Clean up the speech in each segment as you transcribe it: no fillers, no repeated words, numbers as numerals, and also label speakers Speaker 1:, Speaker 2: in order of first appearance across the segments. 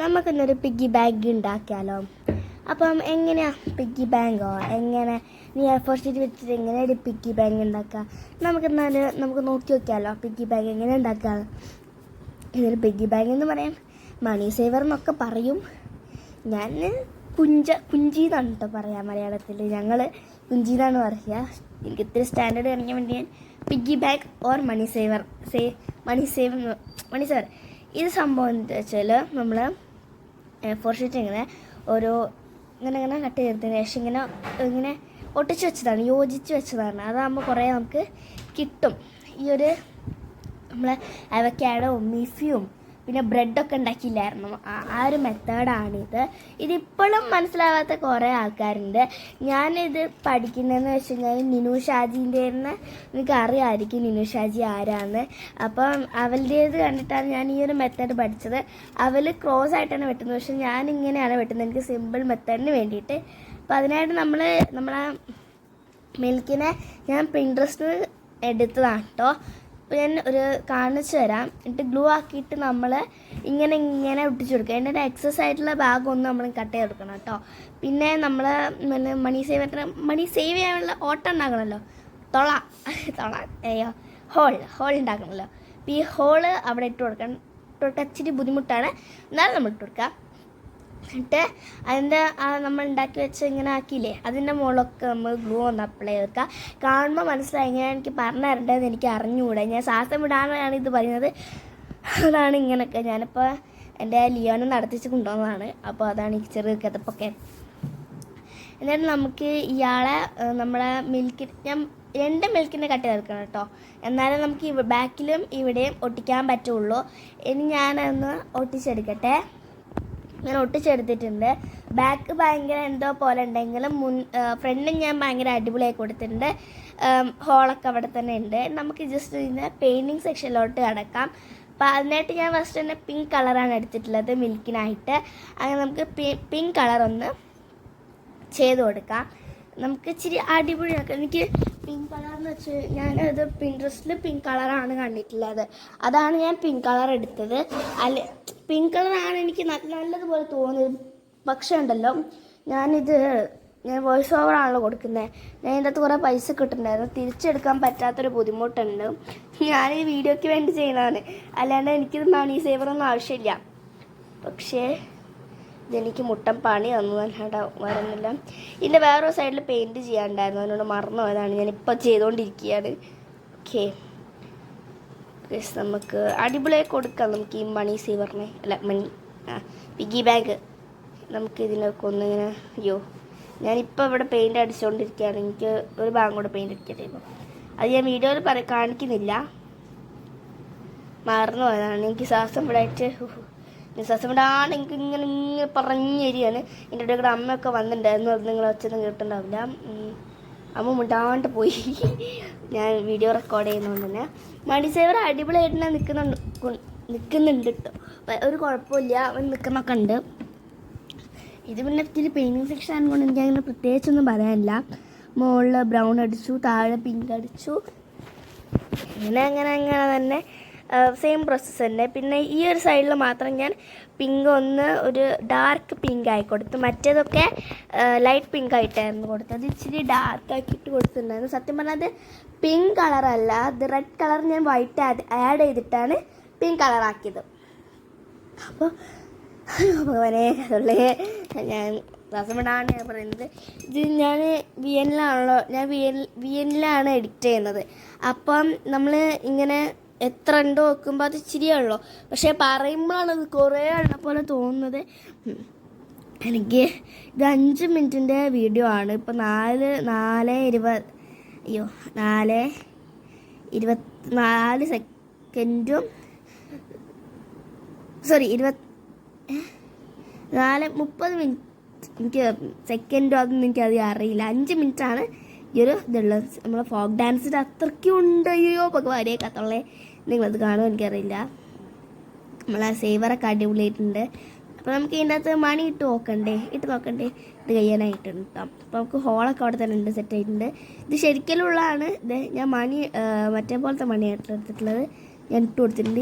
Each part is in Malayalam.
Speaker 1: നമുക്കിന്നൊരു പിഗ്ഗി ബാങ്ക് ഉണ്ടാക്കിയാലോ? അപ്പം എങ്ങനെയാ പിഗ്ഗി ബാങ്കോ എങ്ങനെ നീ എയർഫോഴ്സിൽ വെച്ചിട്ട് എങ്ങനെ ഒരു പിഗ്ഗി ബാങ്ക് ഉണ്ടാക്കുക? നമുക്ക് നോക്കി നോക്കിയാലോ പിഗ്ഗി ബാങ്ക് എങ്ങനെ ഉണ്ടാക്കുക. ഇതൊരു പിഗ്ഗി ബാങ്ക് എന്ന് പറയാം, മണി സേവർ എന്നൊക്കെ പറയും. ഞാൻ കുഞ്ചി എന്നാണ് കേട്ടോ പറയാം മലയാളത്തിൽ. ഞങ്ങൾ കുഞ്ചി എന്നാണ് പറയുക. എനിക്ക് ഇത്തിരി സ്റ്റാൻഡേർഡ് കാണിക്കാൻ വേണ്ടി ഞാൻ piggy bank or money saver money saver. ഇത് സംഭവം എന്താ വെച്ചാൽ നമ്മൾ ഫോർ ഷീറ്റ് ഇങ്ങനെ ഇങ്ങനെ കട്ട് ചെയ്തതിന് ശേഷം ഇങ്ങനെ ഒട്ടിച്ച് വെച്ചതാണ്, യോജിച്ച് വെച്ചതാണ്. അതാകുമ്പോൾ കുറേ നമുക്ക് കിട്ടും. ഈ ഒരു നമ്മളെ അവക്കാഡോ മീഫിയും പിന്നെ ബ്രെഡൊക്കെ ഉണ്ടാക്കിയില്ലായിരുന്നു, ആ ഒരു മെത്തേഡാണിത്. ഇതിപ്പോഴും മനസ്സിലാവാത്ത കുറേ ആൾക്കാരുണ്ട്. ഞാനിത് പഠിക്കുന്നതെന്ന് വെച്ച് കഴിഞ്ഞാൽ നിനു ഷാജീൻ്റെ എനിക്ക് അറിയാമായിരിക്കും നിനു ഷാജി ആരാന്ന്. അപ്പം അവളുടേത് കണ്ടിട്ടാണ് ഞാൻ ഈ ഒരു മെത്തേഡ് പഠിച്ചത്. അവൾ ക്രോസ് ആയിട്ടാണ് വെട്ടുന്നത്, പക്ഷെ ഞാനിങ്ങനെയാണ് വെട്ടുന്നത്, എനിക്ക് സിമ്പിൾ മെത്തേഡിന് വേണ്ടിയിട്ട്. അപ്പം അതിനായിട്ട് നമ്മളെ മിൽക്കിനെ ഞാൻ പിൻട്രസ്റ്റിൽ എടുത്തതാണ് കേട്ടോ. അപ്പോൾ ഞാൻ കാണിച്ചു തരാം. എന്നിട്ട് ഗ്ലൂ ആക്കിയിട്ട് നമ്മൾ ഇങ്ങനെ ഒട്ടിച്ചു കൊടുക്കുക. എൻ്റെ ഒരു എക്സസ് ആയിട്ടുള്ള ഭാഗമൊന്നും നമ്മൾ കട്ട് ചെയ്തെടുക്കണം കേട്ടോ. പിന്നെ നമ്മൾ മണി സേവ് ചെയ്യാനുള്ള ഓട്ടം ഉണ്ടാക്കണമല്ലോ, ഹോൾ ഉണ്ടാക്കണമല്ലോ. അപ്പോൾ ഈ ഹോള് അവിടെ ഇട്ട് കൊടുക്കാൻ ഇച്ചിരി ബുദ്ധിമുട്ടാണ്, എന്നാലും നമ്മൾ ഇട്ട് കൊടുക്കുക. എന്നിട്ട് അതിൻ്റെ നമ്മൾ ഉണ്ടാക്കി വെച്ച് ഇങ്ങനെ ആക്കിയില്ലേ, അതിൻ്റെ മുകളിലൊക്കെ നമ്മൾ ഗ്ലൂ ഒന്ന് അപ്ലൈ ചെയ്തെടുക്കുക. കാണുമ്പോൾ മനസ്സിലായി, ഇങ്ങനെ എനിക്ക് പറഞ്ഞു തരേണ്ടതെന്ന് എനിക്ക് അറിഞ്ഞുകൂടെ. ഞാൻ ശ്വാസം വിടാനാണ് ഇത് പറയുന്നത്. അതാണ് ഇങ്ങനെയൊക്കെ. ഞാനിപ്പോൾ എൻ്റെ ലിയോനെ നടത്തിച്ച് കൊണ്ടുവന്നതാണ്. അപ്പോൾ അതാണ് ഈ ചെറിയ കിതപ്പൊക്കെ. എന്നിട്ട് നമുക്ക് ഇയാളെ നമ്മളെ ഞാൻ 2 മിൽക്കിനെ കട്ട് ചെയ്തെടുക്കണം കേട്ടോ, എന്നാലും നമുക്ക് ബാക്കിലും ഇവിടെയും ഒട്ടിക്കാൻ പറ്റുള്ളൂ. ഇനി ഞാനൊന്ന് ഒട്ടിച്ചെടുക്കട്ടെ. ഞാൻ ഒട്ടിച്ചെടുത്തിട്ടുണ്ട്. ബാക്ക് ഭയങ്കര എന്തോ പോലെ ഉണ്ടെങ്കിലും ഫ്രണ്ടും ഞാൻ ഭയങ്കര അടിപൊളിയായി കൊടുത്തിട്ടുണ്ട്. ഹോളൊക്കെ അവിടെ തന്നെ ഉണ്ട്. നമുക്ക് ജസ്റ്റ് ഇതിൻ്റെ പെയിൻറ്റിങ് സെക്ഷനിലോട്ട് കിടക്കാം. അപ്പോൾ അതിനായിട്ട് ഞാൻ ഫസ്റ്റ് തന്നെ പിങ്ക് കളറാണ് എടുത്തിട്ടുള്ളത് മിൽക്കിനായിട്ട്. അങ്ങനെ നമുക്ക് പിങ്ക് കളർ ഒന്ന് ചെയ്ത് കൊടുക്കാം. നമുക്ക് ഇച്ചിരി അടിപൊളിയാക്കാം. എനിക്ക് പിങ്ക് കളർ എന്ന് വെച്ച് ഞാനത് പിൻട്രസ്റ്റിൽ പിങ്ക് കളറാണ് കണ്ടിട്ടുള്ളത്, അതാണ് ഞാൻ പിങ്ക് കളർ എടുത്തത്. പിങ്ക് കളറാണ് എനിക്ക് നല്ലതുപോലെ തോന്നിയത്. പക്ഷേ ഉണ്ടല്ലോ, ഞാൻ വോയിസ് ഓവറാണല്ലോ കൊടുക്കുന്നത്. ഞാൻ ഇതിൻ്റെ അകത്ത് കുറേ പൈസ കിട്ടുന്നുണ്ടായിരുന്നു, തിരിച്ചെടുക്കാൻ പറ്റാത്തൊരു ബുദ്ധിമുട്ടുണ്ട്. ഞാൻ ഈ വീഡിയോയ്ക്ക് വേണ്ടി ചെയ്യുന്നതാണ്, അല്ലാണ്ട് എനിക്കിത് മണി സേവറൊന്നും ആവശ്യമില്ല. പക്ഷേ ഇതെനിക്ക് മുട്ടൻ പണി തന്നതല്ലാണ്ട് വരുന്നില്ല. ഇതിൻ്റെ വേറൊരു സൈഡിൽ പെയിൻറ്റ് ചെയ്യാനുണ്ടായിരുന്നു, അതിനോട് മറന്നു പോയതാണ്. ഞാനിപ്പോൾ ചെയ്തുകൊണ്ടിരിക്കുകയാണ്. ഓക്കെ, നമുക്ക് അടിപൊളിയായി കൊടുക്കാം. നമുക്ക് ഈ മണി സേവറിനെ പിഗ്ഗി ബാങ്ക് നമുക്ക് ഇതിനൊക്കെ ഒന്നിങ്ങനെ ഞാനിപ്പോൾ ഇവിടെ പെയിൻറ്റ് അടിച്ചുകൊണ്ടിരിക്കുകയാണ്. എനിക്ക് ഒരു ഭാഗം കൂടെ പെയിൻറ്റ് അടിക്കട്ടെ. ഇപ്പോൾ അത് ഞാൻ വീഡിയോയിൽ കാണിക്കുന്നില്ല, മറന്നു പോയതാണ്. എനിക്ക് ശ്വാസം വിടായിട്ട് വിടാണ്ട് എനിക്ക് ഇങ്ങനെ പറഞ്ഞു തരികയാണ്. എൻ്റെ ഇടയിൽ കൂടെ അമ്മയൊക്കെ വന്നിട്ടുണ്ടായിരുന്നു, അത് നിങ്ങൾ ഒച്ചൊന്നും കേട്ടിട്ടുണ്ടാവില്ല. അമ്മ മുണ്ടാണ്ട് പോയി. ഞാൻ വീഡിയോ റെക്കോർഡ് ചെയ്യുന്നതുകൊണ്ട് തന്നെ മണി സേവർ അടിപൊളിയായിട്ട് തന്നെ നിൽക്കുന്നുണ്ട് കേട്ടോ. ഒരു കുഴപ്പമില്ല, അവൻ നിൽക്കുന്നൊക്കെ ഉണ്ട്. ഇത് പിന്നെ ഇത്തിരി പെയിൻറ്റിങ് സെക്ഷൻ ആയതുകൊണ്ട് എനിക്കങ്ങനെ പ്രത്യേകിച്ചൊന്നും പറയാനില്ല. മുകളിൽ ബ്രൗൺ അടിച്ചു, താഴെ പിങ്ക് അടിച്ചു, അങ്ങനെ തന്നെ സെയിം പ്രോസസ്സ് തന്നെ. പിന്നെ ഈ ഒരു സൈഡിൽ മാത്രം ഞാൻ പിങ്ക് ഒരു ഡാർക്ക് പിങ്ക് ആയി കൊടുത്തു. മറ്റേതൊക്കെ ലൈറ്റ് പിങ്ക് ആയിട്ടായിരുന്നു കൊടുത്തത്. ഇച്ചിരി ഡാർക്ക് ആക്കിയിട്ട് കൊടുത്തിട്ടുണ്ടായിരുന്നു. സത്യം പറഞ്ഞാൽ അത് പിങ്ക് കളറല്ല, അത് റെഡ് കളർ ഞാൻ വൈറ്റ് ആഡ് ചെയ്തിട്ടാണ് പിങ്ക് കളറാക്കിയത്. അപ്പോൾ ഞാൻ രസമിടാണ് ഞാൻ പറയുന്നത്. ഇത് ഞാൻ വിയനിലാണ് എഡിറ്റ് ചെയ്യുന്നത്. അപ്പം നമ്മൾ ഇങ്ങനെ എത്ര ഉണ്ടോ വെക്കുമ്പോൾ അത് ഇച്ചിരിയുള്ളൂ, പക്ഷേ പറയുമ്പോഴാണ് അത് കുറേ ഉള്ള പോലെ തോന്നുന്നത്. എനിക്ക് ഇത് 5 മിനിറ്റിൻ്റെ വീഡിയോ ആണ്. ഇപ്പോൾ 4:24 സെക്കൻഡും 30 മിനിറ്റ് എനിക്ക് സെക്കൻഡും അതൊന്നും എനിക്കത് അറിയില്ല. 5 മിനിറ്റാണ് ഈ ഒരു ഇതുള്ളത്. നമ്മളെ ഫോക്ക് ഡാൻസിൻ്റെ അത്രയ്ക്കും ഉണ്ട്. അയ്യോ ഭഗവാനെ കത്തുള്ളേ, നിങ്ങളത് കാണുമോ എനിക്കറിയില്ല. നമ്മളെ സേവറൊക്കെ അടിപൊളിയായിട്ടുണ്ട്. അപ്പോൾ നമുക്ക് ഇതിൻ്റെ അകത്ത് മണി ഇട്ട് നോക്കണ്ടേ, ഇത് കഴിയാനായിട്ടുണ്ട് കേട്ടോ. അപ്പോൾ നമുക്ക് ഹോളൊക്കെ അവിടെ തന്നെ ഉണ്ട്, സെറ്റ് ആയിട്ടുണ്ട്. ഇത് ശരിക്കലുള്ളതാണ്. ഇത് ഞാൻ മണി മറ്റേ പോലത്തെ മണിയായിട്ട് എടുത്തിട്ടുള്ളത്, ഞാൻ ഇട്ട് കൊടുത്തിട്ടുണ്ട്.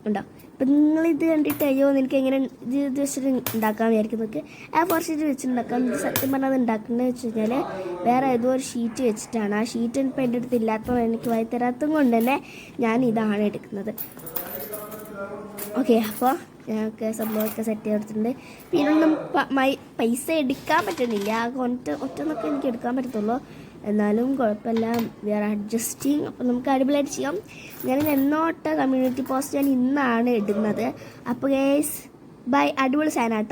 Speaker 1: ഉണ്ടോ, അപ്പം നിങ്ങളിത് കണ്ടിട്ട് അയ്യോ നിനക്ക് എങ്ങനെ ഇത് വെച്ചിട്ട് ഉണ്ടാക്കാൻ വിചാരിക്കുന്നതൊക്കെ A4 ഷീറ്റ് വെച്ചിട്ടുണ്ടാക്കാം. ഇത് സത്യം പറഞ്ഞാൽ അത് ഉണ്ടാക്കുന്നത് വെച്ച് കഴിഞ്ഞാൽ വേറെ ഏതോ ഒരു ഷീറ്റ് വെച്ചിട്ടാണ്. ആ ഷീറ്റ് ഇപ്പം എൻ്റെ അടുത്ത് ഇല്ലാത്തതുകൊണ്ട് എനിക്ക് വായി തരാത്തത് കൊണ്ട് തന്നെ ഞാൻ ഇതാണ് എടുക്കുന്നത്. ഓക്കെ, അപ്പോൾ ഞങ്ങൾക്ക് സംഭവമൊക്കെ സെറ്റ് ചെയ്തെടുത്തിട്ടുണ്ട്. പിന്നെ ഒന്നും പൈസ എടുക്കാൻ പറ്റുന്നില്ല. ആകെ ഒറ്റന്നൊക്കെ എനിക്ക് എടുക്കാൻ പറ്റത്തുള്ളൂ. എന്നാലും കുഴപ്പമില്ല, വി ആർ അഡ്ജസ്റ്റിങ്. അപ്പോൾ നമുക്ക് അടിപൊളിയായിട്ട് ചെയ്യാം. ഞാൻ എന്നോട്ട് കമ്മ്യൂണിറ്റി പോസ്റ്റ് ഞാൻ ഇന്നാണ് ഇടുന്നത്. അപ്പോൾ ഗേസ് ബൈ, അടിപൊളി സാധനം കേട്ടോ.